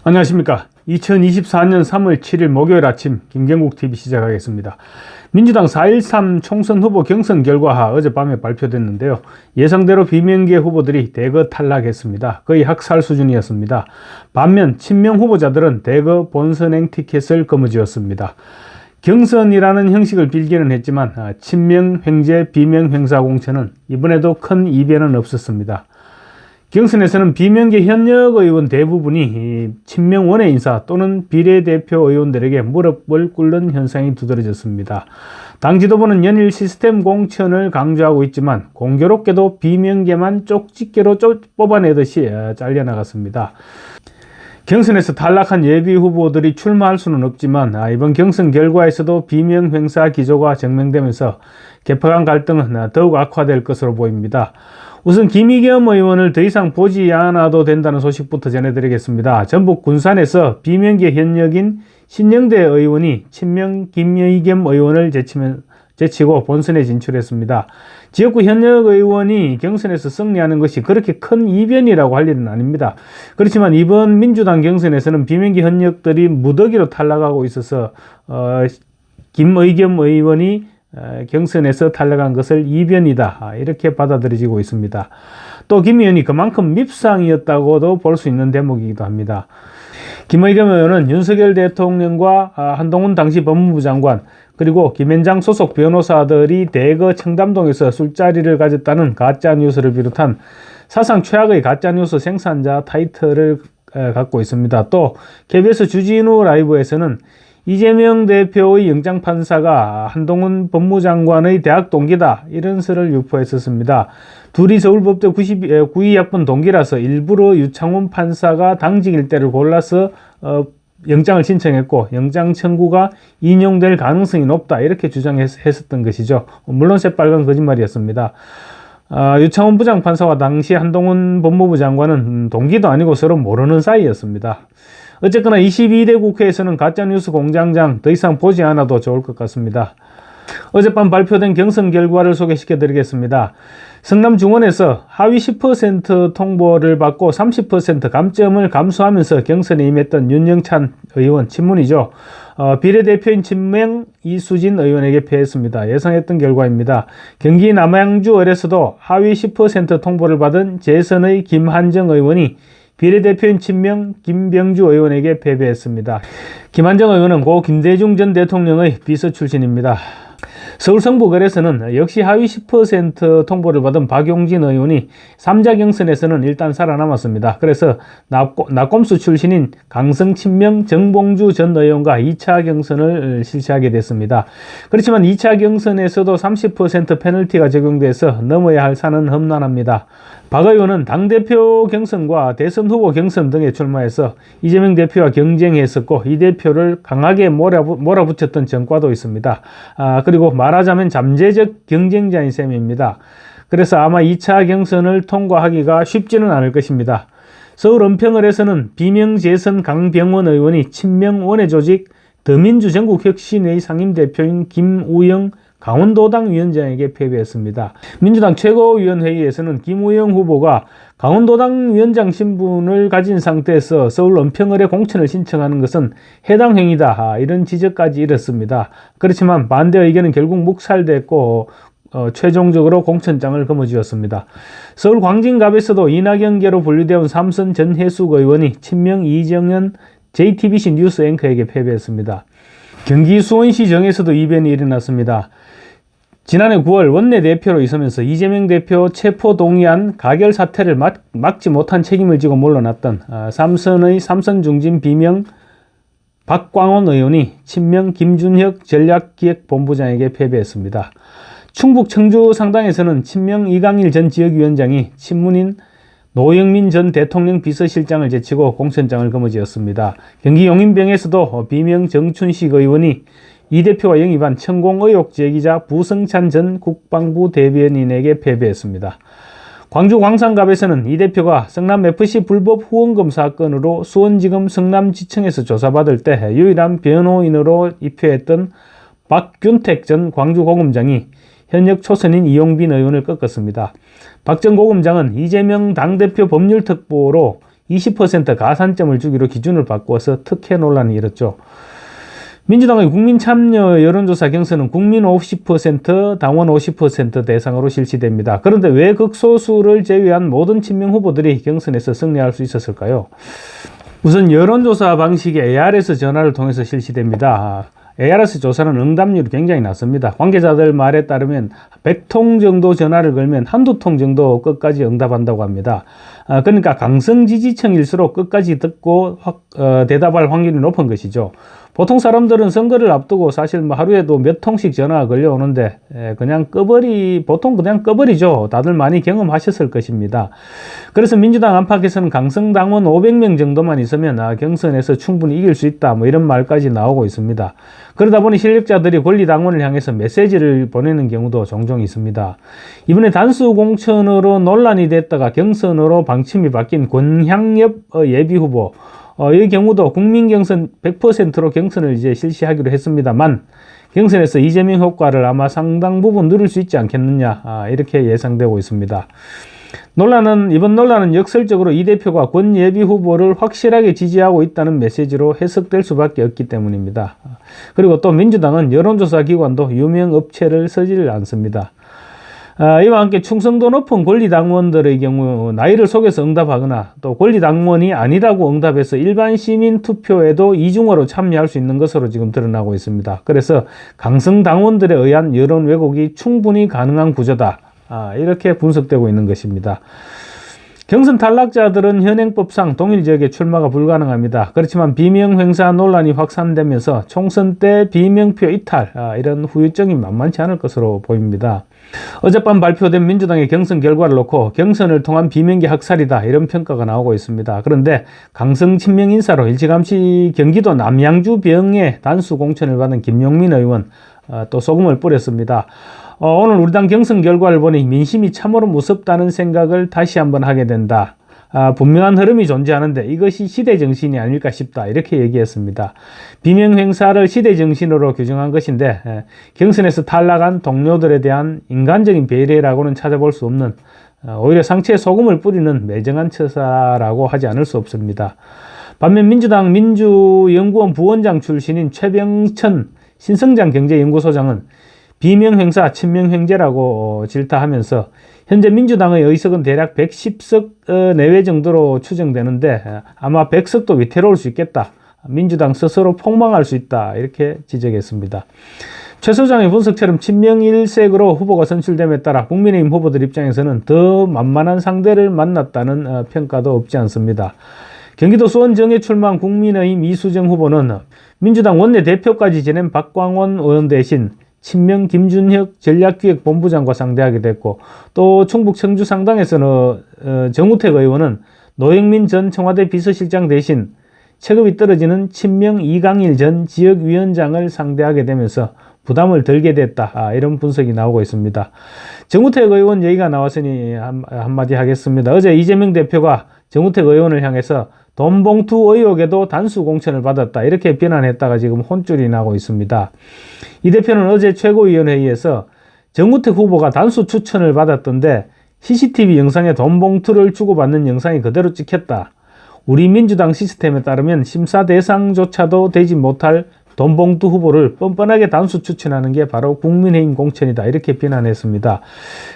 안녕하십니까. 2024년 3월 7일 목요일 아침 김경국TV 시작하겠습니다. 민주당 4.13 총선 후보 경선 결과 어젯밤에 발표됐는데요. 예상대로 비명계 후보들이 대거 탈락했습니다. 거의 학살 수준이었습니다. 반면 친명 후보자들은 대거 본선행 티켓을 거머쥐었습니다. 경선이라는 형식을 빌기는 했지만 친명 횡재 비명 횡사 공천은 이번에도 큰 이변은 없었습니다. 경선에서는 비명계 현역 의원 대부분이 친명 원외 인사 또는 비례대표 의원들에게 무릎을 꿇는 현상이 두드러졌습니다. 당 지도부는 연일 시스템 공천을 강조하고 있지만 공교롭게도 비명계만 쪽집게로 뽑아내듯이 잘려나갔습니다. 경선에서 탈락한 예비 후보들이 출마할 수는 없지만 이번 경선 결과에서도 비명 횡사 기조가 증명되면서 개파 간 갈등은 더욱 악화될 것으로 보입니다. 우선 김의겸 의원을 더 이상 보지 않아도 된다는 소식부터 전해드리겠습니다. 전북 군산에서 비명계 현역인 신영대 의원이 친명 김의겸 의원을 제치고 본선에 진출했습니다. 지역구 현역 의원이 경선에서 승리하는 것이 그렇게 큰 이변이라고 할 일은 아닙니다. 그렇지만 이번 민주당 경선에서는 비명계 현역들이 무더기로 탈락하고 있어서 김의겸 의원이 경선에서 탈락한 것을 이변이다 이렇게 받아들여지고 있습니다. 또 김 의원이 그만큼 밉상이었다고도 볼 수 있는 대목이기도 합니다. 김의겸 의원은 윤석열 대통령과 한동훈 당시 법무부 장관 그리고 김현장 소속 변호사들이 대거 청담동에서 술자리를 가졌다는 가짜뉴스를 비롯한 사상 최악의 가짜뉴스 생산자 타이틀을 갖고 있습니다. 또 KBS 주진우 라이브에서는 이재명 대표의 영장판사가 한동훈 법무장관의 대학 동기다 이런 설을 유포했었습니다. 둘이 서울법대 92학번 동기라서 일부러 유창훈 판사가 당직일 때를 골라서 영장을 신청했고 영장 청구가 인용될 가능성이 높다 이렇게 주장했었던 것이죠. 물론 새빨간 거짓말이었습니다. 유창훈 부장판사와 당시 한동훈 법무부 장관은 동기도 아니고 서로 모르는 사이였습니다. 어쨌거나 22대 국회에서는 가짜뉴스 공장장 더 이상 보지 않아도 좋을 것 같습니다. 어젯밤 발표된 경선 결과를 소개시켜 드리겠습니다. 성남중원에서 하위 10% 통보를 받고 30% 감점을 감수하면서 경선에 임했던 윤영찬 의원 친문이죠. 비례대표인 친명 이수진 의원에게 패했습니다. 예상했던 결과입니다. 경기 남양주을에서도 하위 10% 통보를 받은 재선의 김한정 의원이 비례대표인 친명 김병주 의원에게 패배했습니다. 김한정 의원은 고 김대중 전 대통령의 비서 출신입니다. 서울 성북을에서는 역시 하위 10% 통보를 받은 박용진 의원이 3자 경선에서는 일단 살아남았습니다. 그래서 낙검수 출신인 강성 친명 정봉주 전 의원과 2차 경선을 실시하게 됐습니다. 그렇지만 2차 경선에서도 30% 페널티가 적용돼서 넘어야 할 산은 험난합니다. 박 의원은 당대표 경선과 대선 후보 경선 등에 출마해서 이재명 대표와 경쟁했었고 이 대표를 강하게 몰아붙였던 전과도 있습니다. 그리고 말하자면 잠재적 경쟁자인 셈입니다. 그래서 아마 2차 경선을 통과하기가 쉽지는 않을 것입니다. 서울 은평을에서는 비명재선 강병원 의원이 친명 원외조직 더민주 전국혁신회 상임대표인 김우영 강원도당 위원장에게 패배했습니다. 민주당 최고위원회의에서는 김우영 후보가 강원도당 위원장 신분을 가진 상태에서 서울 은평을에 공천을 신청하는 것은 해당 행위다 이런 지적까지 이뤘습니다. 그렇지만 반대 의견은 결국 묵살됐고 최종적으로 공천장을 거머쥐었습니다. 서울 광진갑에서도 이낙연계로 분류되어 삼선 전혜숙 의원이 친명 이정현 JTBC 뉴스 앵커에게 패배했습니다. 경기 수원시정에서도 이변이 일어났습니다. 지난해 9월 원내대표로 있으면서 이재명 대표 체포동의안 가결 사태를 막지 못한 책임을 지고 물러났던 삼선의 삼선중진 비명 박광원 의원이 친명 김준혁 전략기획본부장에게 패배했습니다. 충북 청주 상당에서는 친명 이강일 전 지역위원장이 친문인 노영민 전 대통령 비서실장을 제치고 공천장을 거머쥐었습니다. 경기 용인병에서도 비명 정춘식 의원이 이 대표가 영입한 천공 의혹 제기자 부성찬 전 국방부 대변인에게 패배했습니다. 광주 광산갑에서는 이 대표가 성남FC 불법 후원금 사건으로 수원지검 성남지청에서 조사받을 때 유일한 변호인으로 입회했던 박균택 전 광주고검장이 현역 초선인 이용빈 의원을 꺾었습니다. 박 전 고검장은 이재명 당대표 법률특보로 20% 가산점을 주기로 기준을 바꾸어서 특혜 논란이 일었죠. 민주당의 국민참여 여론조사 경선은 국민 50%, 당원 50% 대상으로 실시됩니다. 그런데 왜 극소수를 제외한 모든 친명 후보들이 경선에서 승리할 수 있었을까요? 우선 여론조사 방식의 ARS 전화를 통해서 실시됩니다. ARS 조사는 응답률이 굉장히 낮습니다. 관계자들 말에 따르면 100통 정도 전화를 걸면 한두 통 정도 끝까지 응답한다고 합니다. 그러니까 강성 지지층일수록 끝까지 듣고 대답할 확률이 높은 것이죠. 보통 사람들은 선거를 앞두고 사실 뭐 하루에도 몇 통씩 전화가 걸려오는데 보통 그냥 꺼버리죠. 다들 많이 경험하셨을 것입니다. 그래서 민주당 안팎에서는 강성 당원 500명 정도만 있으면 경선에서 충분히 이길 수 있다 뭐 이런 말까지 나오고 있습니다. 그러다 보니 실력자들이 권리 당원을 향해서 메시지를 보내는 경우도 종종 있습니다. 이번에 단수 공천으로 논란이 됐다가 경선으로 방침이 바뀐 권향엽 예비후보 이 경우도 국민경선 100%로 경선을 이제 실시하기로 했습니다만 경선에서 이재명 효과를 아마 상당 부분 누릴 수 있지 않겠느냐 이렇게 예상되고 있습니다. 이번 논란은 역설적으로 이 대표가 권 예비 후보를 확실하게 지지하고 있다는 메시지로 해석될 수밖에 없기 때문입니다. 그리고 또 민주당은 여론조사 기관도 유명 업체를 쓰지를 않습니다. 이와 함께 충성도 높은 권리당원들의 경우 나이를 속여서 응답하거나 또 권리당원이 아니라고 응답해서 일반 시민 투표에도 이중으로 참여할 수 있는 것으로 지금 드러나고 있습니다. 그래서 강성당원들에 의한 여론 왜곡이 충분히 가능한 구조다. 이렇게 분석되고 있는 것입니다. 경선 탈락자들은 현행법상 동일 지역에 출마가 불가능합니다. 그렇지만 비명행사 논란이 확산되면서 총선 때 비명표 이탈 이런 후유증이 만만치 않을 것으로 보입니다. 어젯밤 발표된 민주당의 경선 결과를 놓고 경선을 통한 비명계 학살이다 이런 평가가 나오고 있습니다. 그런데 강성 친명 인사로 일찌감치 경기도 남양주 병에 단수 공천을 받은 김용민 의원 또 소금을 뿌렸습니다. 오늘 우리 당 경선 결과를 보니 민심이 참으로 무섭다는 생각을 다시 한번 하게 된다. 분명한 흐름이 존재하는데 이것이 시대정신이 아닐까 싶다. 이렇게 얘기했습니다. 비명행사를 시대정신으로 규정한 것인데 경선에서 탈락한 동료들에 대한 인간적인 배려라고는 찾아볼 수 없는 오히려 상처에 소금을 뿌리는 매정한 처사라고 하지 않을 수 없습니다. 반면 민주당 민주연구원 부원장 출신인 최병천 신성장 경제연구소장은 비명행사, 친명행제라고 질타하면서 현재 민주당의 의석은 대략 110석 내외 정도로 추정되는데 아마 100석도 위태로울 수 있겠다. 민주당 스스로 폭망할 수 있다. 이렇게 지적했습니다. 최 소장의 분석처럼 친명일색으로 후보가 선출됨에 따라 국민의힘 후보들 입장에서는 더 만만한 상대를 만났다는 평가도 없지 않습니다. 경기도 수원정에 출마한 국민의힘 이수정 후보는 민주당 원내대표까지 지낸 박광원 의원 대신 친명 김준혁 전략기획본부장과 상대하게 됐고 또 충북 청주 상당에서는 정우택 의원은 노영민 전 청와대 비서실장 대신 체급이 떨어지는 친명 이강일 전 지역위원장을 상대하게 되면서 부담을 덜게 됐다. 이런 분석이 나오고 있습니다. 정우택 의원 얘기가 나왔으니 한마디 하겠습니다. 어제 이재명 대표가 정우택 의원을 향해서 돈봉투 의혹에도 단수 공천을 받았다. 이렇게 비난했다가 지금 혼쭐이 나고 있습니다. 이 대표는 어제 최고위원회의에서 정우택 후보가 단수 추천을 받았던데 CCTV 영상에 돈봉투를 주고받는 영상이 그대로 찍혔다. 우리 민주당 시스템에 따르면 심사 대상조차도 되지 못할 돈봉투 후보를 뻔뻔하게 단수 추천하는 게 바로 국민의힘 공천이다. 이렇게 비난했습니다.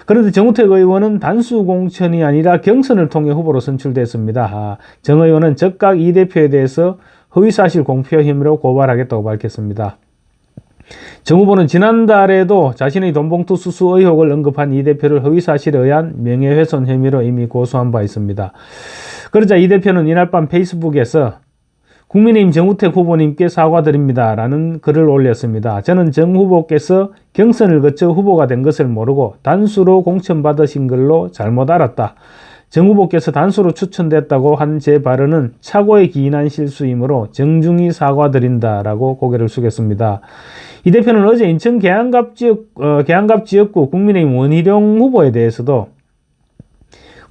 그런데 정우택 의원은 단수 공천이 아니라 경선을 통해 후보로 선출됐습니다. 정 의원은 즉각 이 대표에 대해서 허위사실 공표 혐의로 고발하겠다고 밝혔습니다. 정 후보는 지난달에도 자신의 돈봉투 수수 의혹을 언급한 이 대표를 허위사실에 의한 명예훼손 혐의로 이미 고소한 바 있습니다. 그러자 이 대표는 이날 밤 페이스북에서 국민의힘 정우택 후보님께 사과드립니다. 라는 글을 올렸습니다. 저는 정 후보께서 경선을 거쳐 후보가 된 것을 모르고 단수로 공천받으신 걸로 잘못 알았다. 정 후보께서 단수로 추천됐다고 한 제 발언은 착오에 기인한 실수이므로 정중히 사과드린다라고 고개를 숙였습니다. 이 대표는 어제 인천 계양갑 지역구 국민의힘 원희룡 후보에 대해서도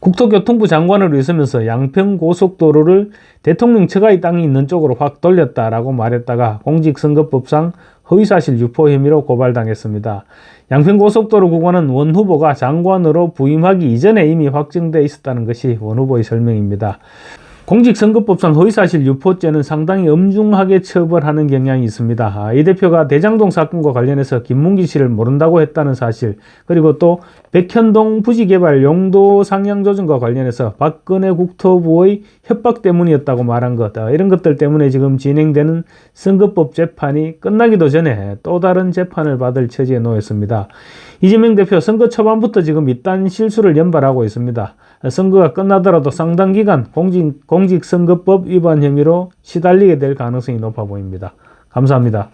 국토교통부 장관으로 있으면서 양평고속도로를 대통령 처가의 땅이 있는 쪽으로 확 돌렸다라고 말했다가 공직선거법상 허위사실 유포 혐의로 고발당했습니다. 양평고속도로 구간은 원 후보가 장관으로 부임하기 이전에 이미 확정돼 있었다는 것이 원 후보의 설명입니다. 공직선거법상 허위사실 유포죄는 상당히 엄중하게 처벌하는 경향이 있습니다. 이 대표가 대장동 사건과 관련해서 김문기 씨를 모른다고 했다는 사실, 그리고 또 백현동 부지개발 용도 상향 조정과 관련해서 박근혜 국토부의 협박 때문이었다고 말한 것, 이런 것들 때문에 지금 진행되는 선거법 재판이 끝나기도 전에 또 다른 재판을 받을 처지에 놓였습니다. 이재명 대표 선거 초반부터 지금 이딴 실수를 연발하고 있습니다. 선거가 끝나더라도 상당 기간 공직선거법 위반 혐의로 시달리게 될 가능성이 높아 보입니다. 감사합니다.